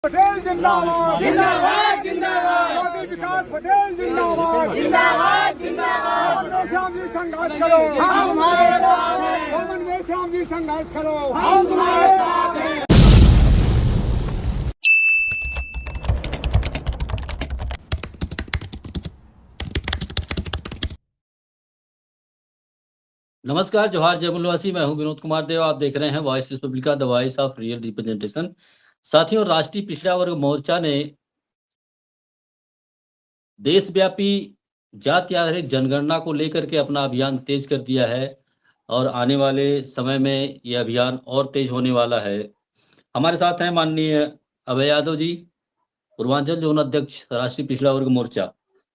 पटेल जिंदाबाद जिंदाबाद जिंदाबाद मोदी विकास पटेल जिंदाबाद जिंदाबाद जिंदाबाद श्याम जी संघर्ष करो हम तुम्हारे साथ हैं श्याम जी संघर्ष करो हम तुम्हारे साथ हैं। नमस्कार, जोहार जय मूलवासी। मैं हूं विनोद कुमार देव। आप देख रहे हैं voice Republica, the voice of real representation. साथियों, राष्ट्रीय पिछड़ा वर्ग मोर्चा ने देशव्यापी जाति आधारित जनगणना को लेकर के अपना अभियान तेज कर दिया है और आने वाले समय में यह अभियान और तेज होने वाला है। हमारे साथ हैं माननीय अभय यादव जी, पूर्वांचल जोन अध्यक्ष, राष्ट्रीय पिछड़ा वर्ग मोर्चा।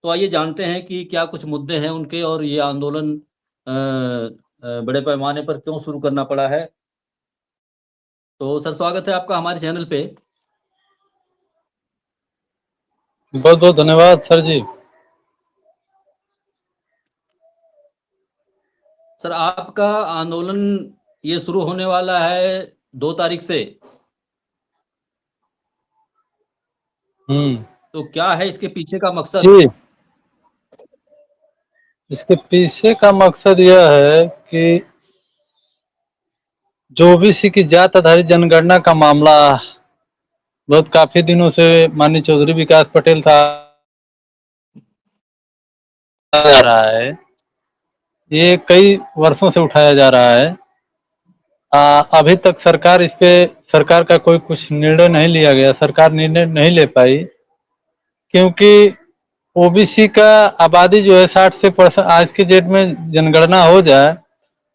तो आइए जानते हैं कि क्या कुछ मुद्दे हैं उनके और ये आंदोलन बड़े पैमाने पर क्यों शुरू करना पड़ा है। तो सर, स्वागत है आपका हमारे चैनल पे। बहुत बहुत धन्यवाद सर जी। सर, आपका आंदोलन ये शुरू होने वाला है 2 तारीख से। तो क्या है इसके पीछे का मकसद? जी, इसके पीछे का मकसद यह है कि जो ओबीसी की जात आधारित जनगणना का मामला बहुत काफी दिनों से माननीय चौधरी विकास पटेल साहब जा रहा है, ये कई वर्षों से उठाया जा रहा है। अभी तक सरकार का कोई कुछ निर्णय नहीं लिया गया। सरकार निर्णय नहीं ले पाई क्योंकि ओबीसी का आबादी जो है 60 से आज के डेट में जनगणना हो जाए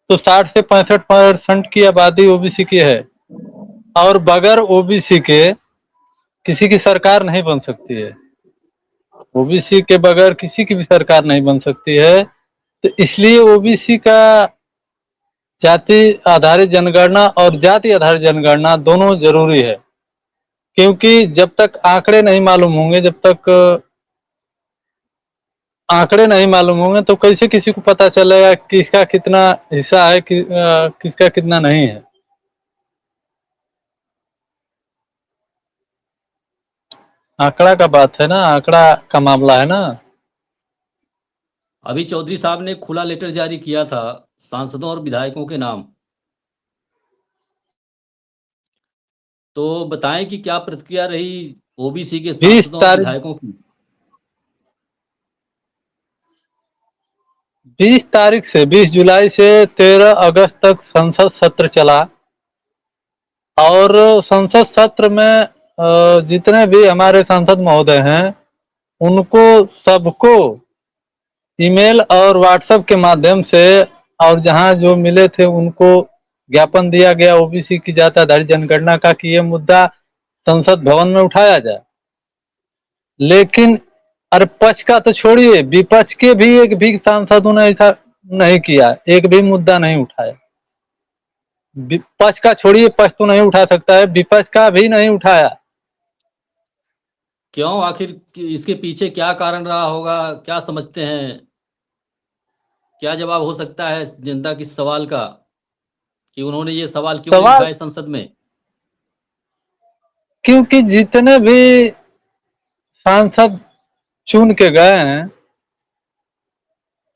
तो 60 से 65% की आबादी ओबीसी की है और बगैर ओबीसी के किसी की सरकार नहीं बन सकती है। ओबीसी के बगैर किसी की भी सरकार नहीं बन सकती है। तो इसलिए ओबीसी का जाति आधारित जनगणना और जाति आधारित जनगणना दोनों जरूरी है, क्योंकि जब तक आंकड़े नहीं मालूम होंगे तो कैसे किसी को पता चलेगा किसका कितना हिस्सा है किसका कितना नहीं है। आंकड़ा का बात है ना, आंकड़ा का मामला है ना। अभी चौधरी साहब ने खुला लेटर जारी किया था सांसदों और विधायकों के नाम। तो बताएं कि क्या प्रतिक्रिया रही ओबीसी के सांसदों और विधायकों की। 20 जुलाई से 13 अगस्त तक संसद सत्र चला और संसद सत्र में जितने भी हमारे सांसद महोदय हैं उनको सबको ईमेल और व्हाट्सएप के माध्यम से और जहां जो मिले थे उनको ज्ञापन दिया गया ओबीसी की जाति आधारित जनगणना का कि ये मुद्दा संसद भवन में उठाया जाए। लेकिन अरे पक्ष का तो छोड़िए, विपक्ष के भी एक भी सांसदों ने ऐसा नहीं किया, एक भी मुद्दा नहीं उठाया। पक्ष का छोड़िए, पक्ष तो नहीं उठा सकता है, विपक्ष का भी नहीं उठाया। क्यों? आखिर इसके पीछे क्या कारण रहा होगा? क्या समझते हैं? क्या जवाब हो सकता है जनता की सवाल का कि उन्होंने ये सवाल क्यों नहीं उठाए संसद में? क्योंकि जितने भी सांसद चुन के गए हैं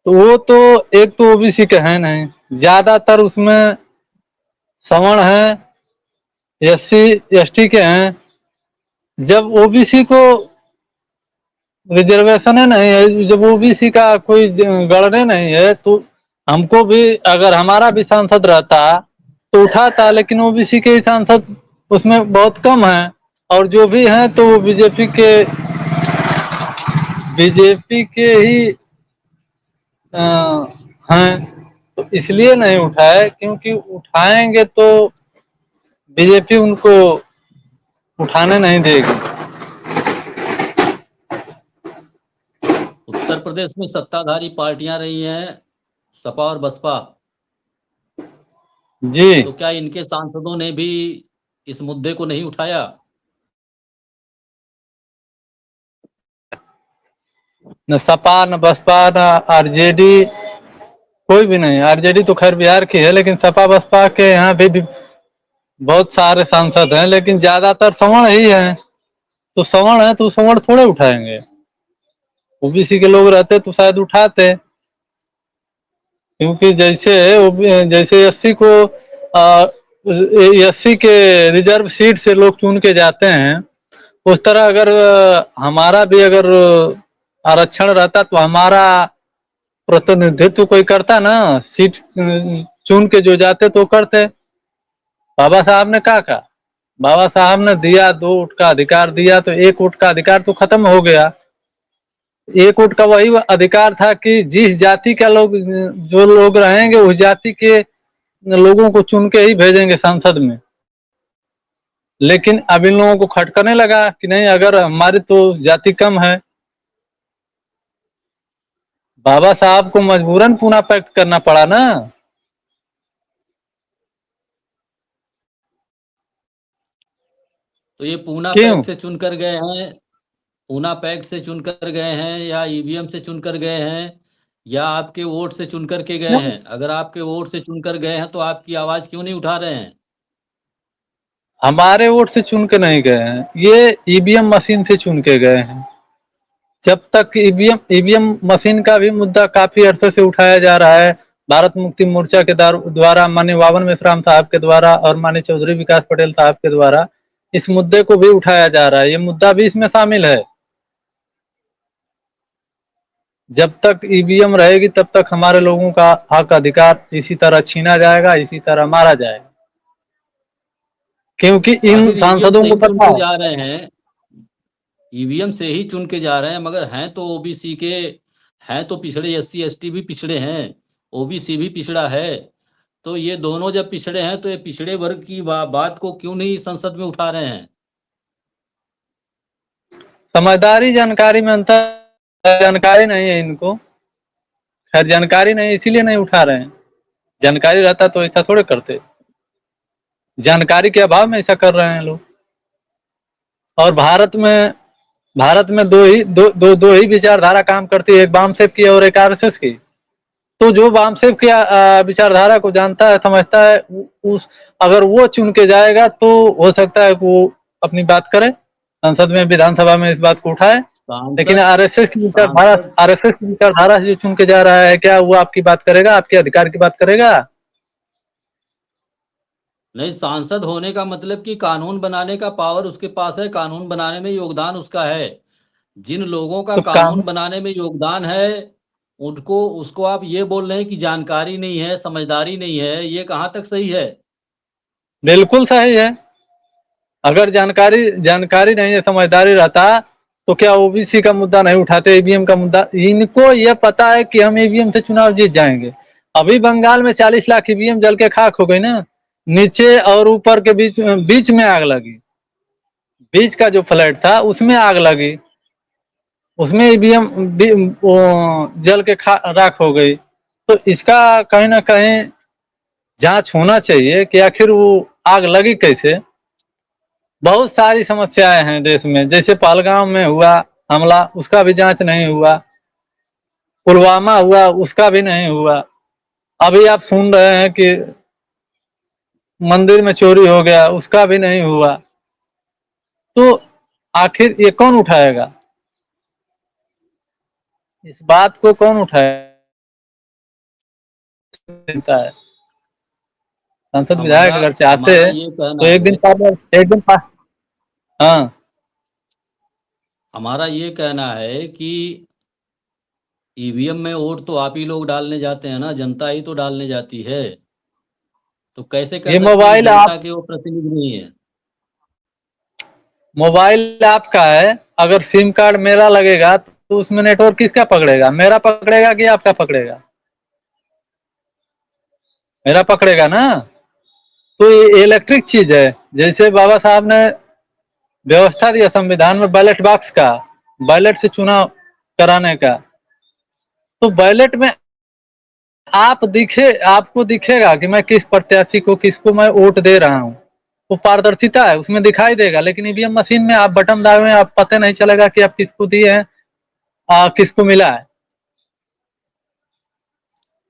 तो वो तो एक तो ओबीसी के हैं नहीं, ज्यादातर उसमें सवर्ण हैं, एससी एसटी के हैं। जब ओबीसी को रिजर्वेशन है नहीं है, जब ओबीसी का कोई गणने नहीं है तो हमको भी, अगर हमारा भी सांसद रहता तो उठाता, लेकिन ओबीसी के सांसद उसमें बहुत कम है और जो भी हैं तो वो बीजेपी के ही हैं। तो इसलिए नहीं उठाए, क्योंकि उठाएंगे तो बीजेपी उनको उठाने नहीं देगी। उत्तर प्रदेश में सत्ताधारी पार्टियां रही हैं सपा और बसपा जी, तो क्या इनके सांसदों ने भी इस मुद्दे को नहीं उठाया? न सपा न बसपा न आरजेडी, कोई भी नहीं। आरजेडी तो खैर बिहार की है, लेकिन सपा बसपा के यहाँ भी बहुत सारे सांसद हैं, लेकिन ज्यादातर सवर्ण ही हैं। तो सवर्ण है तो सवर्ण थोड़े उठाएंगे, ओबीसी के लोग रहते तो शायद उठाते, क्योंकि जैसे एससी को एससी के रिजर्व सीट से लोग चुन के जाते हैं, उस तरह अगर हमारा भी अगर आरक्षण रहता तो हमारा प्रतिनिधित्व कोई करता ना, सीट चुन के जो जाते तो करते। बाबा साहब ने क्या कहा, बाबा साहब ने दिया 2 वोट का अधिकार दिया, तो 1 वोट का अधिकार तो खत्म हो गया। 1 वोट का वही अधिकार था कि जिस जाति का लोग, जो लोग रहेंगे उस जाति के लोगों को चुन के ही भेजेंगे संसद में। लेकिन अब इन लोगों को खटकने लगा कि नहीं, अगर हमारी तो जाति कम है, बाबा साहब को मजबूरन पूना पैक्ट करना पड़ा ना। तो ये पूना क्यों? पैक्ट से चुनकर गए हैं, पूना पैक्ट से चुनकर गए हैं या ईवीएम से चुनकर गए हैं या आपके वोट से चुनकर के गए हैं? अगर आपके वोट से चुनकर गए हैं तो आपकी आवाज क्यों नहीं उठा रहे हैं? हमारे वोट से चुन के नहीं गए हैं, ये ईवीएम मशीन से चुन के गए हैं। जब तक ईवीएम मशीन का भी मुद्दा काफी अरसे से उठाया जा रहा है, भारत मुक्ति मोर्चा के द्वारा, माननीय बावन मेश्राम साहब के द्वारा और माननीय चौधरी विकास पटेल साहब के द्वारा इस मुद्दे को भी उठाया जा रहा है, ये मुद्दा भी इसमें शामिल है। जब तक ईवीएम रहेगी तब तक हमारे लोगों का हक अधिकार इसी तरह छीना जाएगा, इसी तरह मारा जाएगा, क्योंकि इन आखिर ईवीएम सांसदों से को ही चुन पता के है। जा रहे हैं, ईवीएम से ही चुन के जा रहे हैं, मगर हैं तो ओबीसी के, हैं तो पिछड़े, एससी एसटी भी पिछड़े हैं, ओबीसी भी पिछड़ा है। तो ये दोनों जब पिछड़े हैं तो ये पिछड़े वर्ग की बात को क्यों नहीं संसद में उठा रहे हैं? समझदारी जानकारी में अंतर, जानकारी नहीं है इनको, खैर जानकारी नहीं इसीलिए नहीं उठा रहे हैं, जानकारी रहता तो ऐसा थोड़े करते, जानकारी के अभाव में ऐसा कर रहे हैं लोग। और भारत में दो ही विचारधारा काम करती है, एक वामसेप की और एक आरएसएस की। तो जो वामसेप की विचारधारा को जानता है, समझता है, उस अगर वो चुन के जाएगा तो हो सकता है वो अपनी बात करे संसद में, विधानसभा में इस बात को उठाए। लेकिन सांसद सांसद आरएसएस की विचारधारा से जो चुन के जा रहा है, क्या वो आपकी बात करेगा, आपके अधिकार की बात करेगा? नहीं, सांसद होने का मतलब कि कानून बनाने का पावर उसके पास है, कानून बनाने में योगदान उसका है। जिन लोगों का तो कानून बनाने में योगदान है उनको, उसको आप ये बोल रहे हैं कि जानकारी नहीं है, समझदारी नहीं है, ये कहाँ तक सही है? बिल्कुल सही है। अगर जानकारी नहीं है, समझदारी रहता तो क्या ओबीसी का मुद्दा नहीं उठाते, ईवीएम का मुद्दा? इनको ये पता है कि हम ईवीएम से चुनाव जीत जाएंगे। अभी बंगाल में 40 लाख ईवीएम जल के खाक हो गई ना, नीचे और ऊपर के बीच में आग लगी, बीच का जो फ्लैट था उसमें आग लगी, उसमें ईवीएम जल के राख हो गई। तो इसका कहीं ना कहीं जांच होना चाहिए कि आखिर वो आग लगी कैसे। बहुत सारी समस्याएं हैं देश में, जैसे पहलगाम में हुआ हमला, उसका भी जांच नहीं हुआ, पुलवामा हुआ उसका भी नहीं हुआ, अभी आप सुन रहे हैं कि मंदिर में चोरी हो गया, उसका भी नहीं हुआ। तो आखिर ये कौन उठाएगा, इस बात को कौन उठाएगा है? सांसद विधायक हमारा अगर चाहते हमारा हैं ये तो कहना है, हाँ, हमारा ये कहना है कि ईवीएम में वोट तो आप ही लोग डालने जाते हैं ना, जनता ही तो डालने जाती है। तो कैसे कह ये सकते हैं कि मोबाइल जनता आप के वो प्रतिनिधि नहीं है? मोबाइल आपका है, अगर सिम कार्ड मेरा लगेगा तो उसमें नेटवर्क किसका पकड़ेगा, मेरा पकड़ेगा कि आपका पकड़ेगा? मेरा पकड़ेगा ना। तो ये इलेक्ट्रिक चीज है। जैसे बाबा साहब ने व्यवस्था दिया संविधान में बैलेट बॉक्स का, बैलेट से चुनाव कराने का, तो बैलेट में आपको दिखेगा कि मैं किस प्रत्याशी को, किसको मैं वोट दे रहा हूँ, वो पारदर्शिता है, उसमें दिखाई देगा। लेकिन ईवीएम मशीन में आप बटन दाबे, आप पता नहीं चलेगा कि आप किसको दिए हैं, किसको मिला है।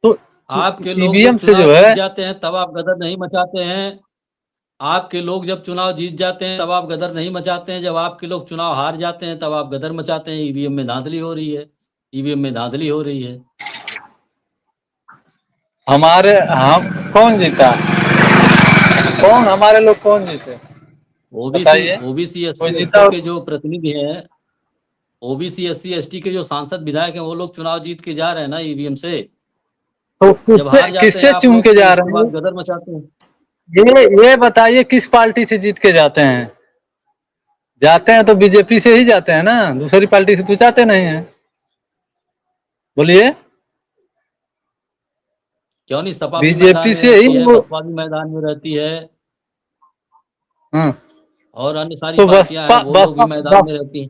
तो आपके लोग जब ईवीएम से चुनाव जो जीत है, जाते हैं तब आप गदर नहीं मचाते हैं, आपके लोग जब चुनाव जीत जाते हैं तब आप गदर नहीं मचाते हैं, जब आपके लोग चुनाव हार जाते हैं तब आप गदर मचाते हैं। ईवीएम में धांधली हो रही है, ईवीएम में धांधली हो रही है। हमारे हम कौन जीता, कौन हमारे लोग कौन जीते ओबीसी बताइए। ओबीसी कोई एससी जीता एसटी हो? के जो प्रतिनिधि हैं, ओबीसी एससी एसटी के जो सांसद विधायक हैं, वो लोग चुनाव जीत के जा रहे हैं ना ईवीएम से। तो जब हार जाते हैं किससे आप चुन लोग के तो जा उसके रहे बाद हैं? गदर मचाते हैं। ये बताइए किस पार्टी से जीत के जाते हैं? जाते हैं तो बीजेपी से ही जाते हैं ना, दूसरी पार्टी से तो जाते नहीं हैं। बोलिए। क्यों नहीं, सपा भी मैदान बीजेपी में से ही रहती है, वो। बसपा भी मैदान में रहती है, हाँ। और अन्य सारी तो पार्टियां हैं बसपा वो लोग भी बसपा मैदान में रहती हैं।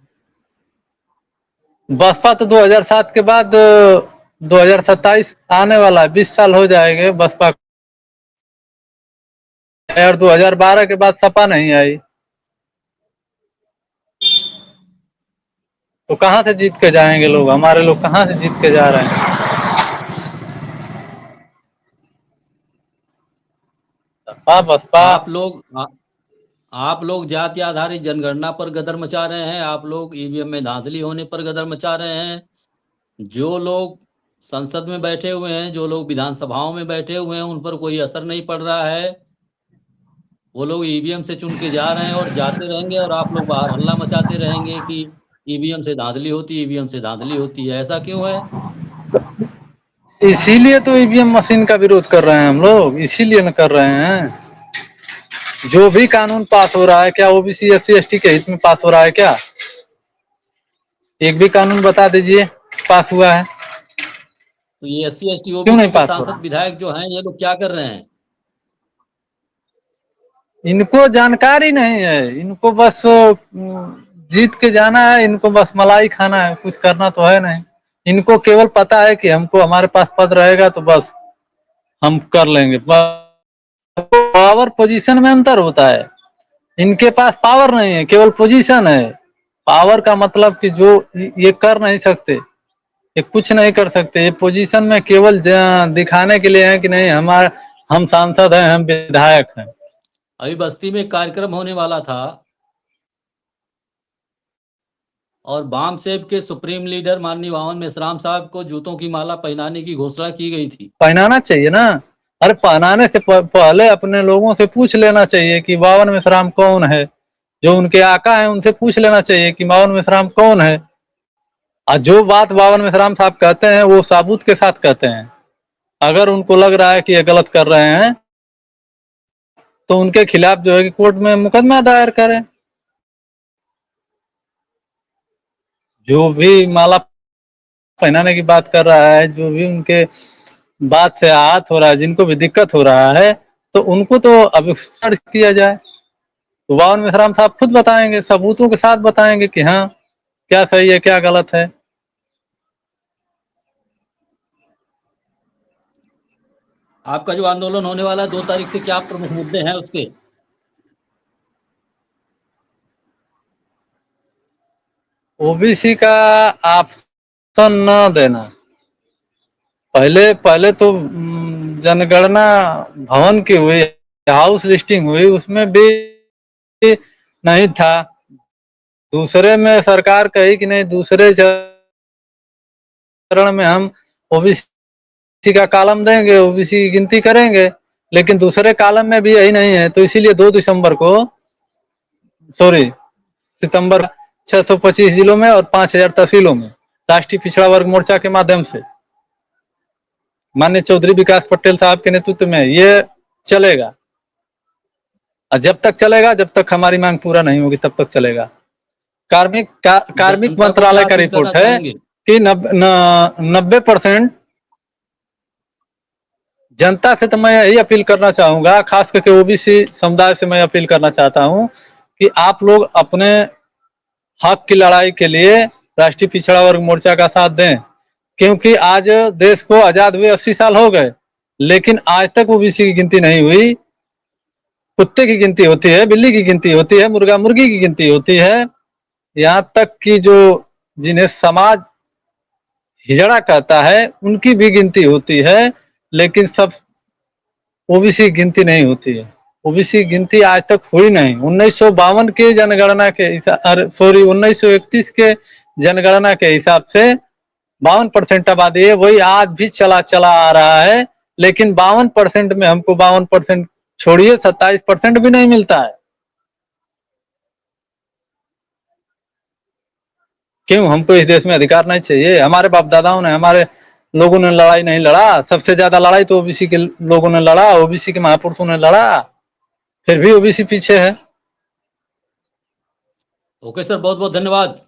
बसपा तो 2007 के बाद 2027 आने वाला है, 20 साल हो जाएंगे बसपा को। और 2012 के बाद सपा नहीं आई, तो कहाँ से जीत के जाएंगे लोग? हमारे लोग कहाँ से जीत के जा रहे हैं? सपा बसपा। आप लोग जाति आधारित जनगणना पर गदर मचा रहे हैं, आप लोग ईवीएम में धांधली होने पर गदर मचा रहे हैं। जो लोग संसद में बैठे हुए हैं, जो लोग विधानसभाओं में बैठे हुए हैं, उन पर कोई असर नहीं पड़ रहा है। वो लोग ईवीएम से चुन के जा रहे हैं और जाते रहेंगे, और आप लोग बाहर हल्ला मचाते रहेंगे कि ईवीएम से धांधली होती है, ईवीएम से धांधली होती है। ऐसा क्यों है? इसीलिए तो ईवीएम मशीन का विरोध कर रहे हैं हम लोग, इसीलिए न कर रहे हैं। जो भी कानून पास हो रहा है, क्या ओबीसी एससी एसटी के हित में पास हो रहा है क्या? एक भी कानून बता दीजिए पास हुआ है। तो ये एससी एसटी क्यों ओबीसी नहीं के पास हो सांसद रहा? विधायक जो हैं, ये लोग क्या कर रहे हैं? इनको जानकारी नहीं है, इनको बस जीत के जाना है, इनको बस मलाई खाना है, कुछ करना तो है नहीं। इनको केवल पता है कि हमको हमारे पास पद रहेगा तो बस हम कर लेंगे। पावर पोजीशन में अंतर होता है, इनके पास पावर नहीं है, केवल पोजीशन है। पावर का मतलब कि जो ये कर नहीं सकते, ये कुछ नहीं कर सकते। ये पोजीशन में केवल दिखाने के लिए है कि नहीं हमारा, हम सांसद हैं, हम विधायक हैं। अभी बस्ती में एक कार्यक्रम होने वाला था और बामसेब के सुप्रीम लीडर माननीय वावन मेश्राम साहब को जूतों की माला पहनाने की घोषणा की गई थी। पहनाना चाहिए ना। अरे पहनाने से पहले अपने लोगों से पूछ लेना चाहिए कि वावन मेश्राम कौन है। जो उनके आका है उनसे पूछ लेना चाहिए कि वावन मेश्राम कौन है। और जो बात वावन मेश्राम साहब कहते हैं वो साबूत के साथ कहते हैं। अगर उनको लग रहा है कि ये गलत कर रहे हैं तो उनके खिलाफ जो है कि कोर्ट में मुकदमा दायर करें। जो भी माला पहनाने की बात कर रहा है, जो भी उनके बात से आहत हो रहा है, जिनको भी दिक्कत हो रहा है, तो उनको तो अभियुक्त किया जाए। तो वावन मेश्राम साहब खुद बताएंगे, सबूतों के साथ बताएंगे कि हाँ क्या सही है क्या गलत है। आपका जो आंदोलन होने वाला है 2 तारीख से, क्या प्रमुख मुद्दे हैं उसके? ओबीसी का ऑप्शन न देना। पहले पहले तो जनगणना भवन की हुई, हाउस लिस्टिंग हुई, उसमें भी नहीं था। दूसरे में सरकार कही कि नहीं दूसरे चरण में हम ओबीसी का कॉलम देंगे, ओबीसी की गिनती करेंगे। लेकिन दूसरे कॉलम में भी यही नहीं है, तो इसीलिए 2 दिसंबर को, सॉरी सितंबर 625 जिलों में और 5000 तहसीलों में राष्ट्रीय पिछड़ा वर्ग मोर्चा के माध्यम से माननीय चौधरी विकास पटेल साहब के नेतृत्व में ये चलेगा। और जब तक चलेगा, जब तक हमारी मांग पूरा नहीं होगी तब तक चलेगा। कार्मिक जनता को क्या मंत्रालय का अपील करना रिपोर्ट है चाहेंगे? कि 90% जनता से तो मैं यही अपील करना चाहूंगा, खास करके ओबीसी समुदाय से मैं अपील करना चाहता हूं कि आप लोग अपने हक की लड़ाई के लिए राष्ट्रीय पिछड़ा वर्ग मोर्चा का साथ दें। क्योंकि आज देश को आजाद हुए 80 साल हो गए, लेकिन आज तक ओबीसी की गिनती नहीं हुई। कुत्ते की गिनती होती है, बिल्ली की गिनती होती है, मुर्गा मुर्गी की गिनती होती है, यहाँ तक कि जो जिन्हें समाज हिजड़ा कहता है उनकी भी गिनती होती है, लेकिन सब ओबीसी की गिनती नहीं होती है। ओबीसी गिनती आज तक हुई नहीं। 1952 के जनगणना के 1931 के जनगणना के हिसाब से 52% आबादी है, वही आज भी चला आ रहा है। लेकिन 52% में हमको 52% छोड़िए 27% भी नहीं मिलता है। क्यों? हमको इस देश में अधिकार नहीं चाहिए? हमारे बाप दादाओं ने, हमारे लोगों ने लड़ाई नहीं लड़ा? सबसे ज्यादा लड़ाई तो ओबीसी के लोगों ने लड़ा, ओबीसी के महापुरुषों ने लड़ा, फिर भी ओबीसी पीछे है। ओके सर, बहुत बहुत धन्यवाद।